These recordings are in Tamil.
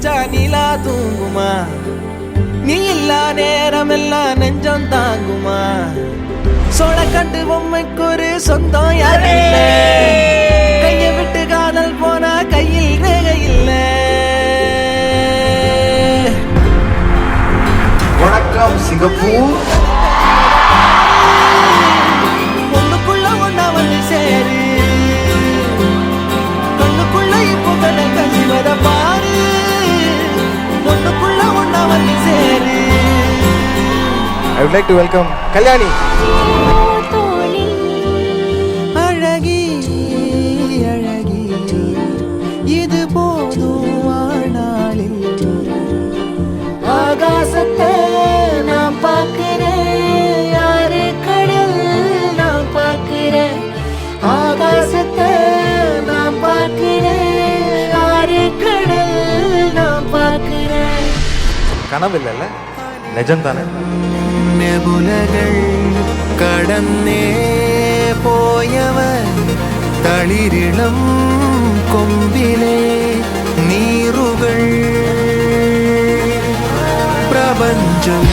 வச்சா நிலா தூங்குமா? நீ இல்லா நேரமெல்லாம் நெஞ்சம் தாங்குமா? சோழ கண்டு பொம்மைக்கு ஒரு சொந்தம் யாரும் இல்ல. கையை விட்டு காதல் போனா கையில் ரேகை இல்ல. வணக்கம் சிங்கப்பூர். ஒண்ணுக்குள்ள ஒன்னா வந்து சேரு, கண்ணுக்குள்ள இப்போ கடல் கசிவத பாரு. ஒண்ணுக்குள்ள ஒன்னா வந்து சேரு. I would like to welcome Kalyani. அழகி அழகி இது போதும் வாழ்நாளில். ஆகாசத்தை நான் பார்க்கிறேன், யாரு கடல் நான் பார்க்கிறேன். ஆகாசத்தை நான் பார்க்கிறேன், யாரு கடல் நான் பார்க்கிறேன். கனவு இல்லைல்ல, நிஜம் தானே. நெபுலகள் கடந்தே போயவர் தளிரிளம் கொம்பிலே நீருகள் பிரபஞ்சம்.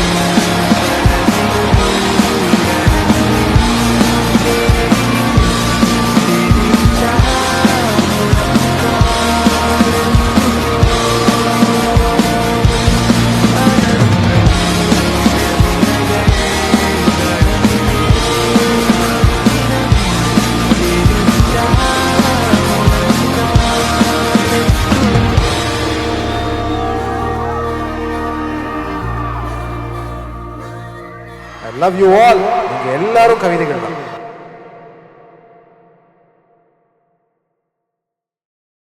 I love you all. நீங்க எல்லாரும் கவிதைகள் தான்.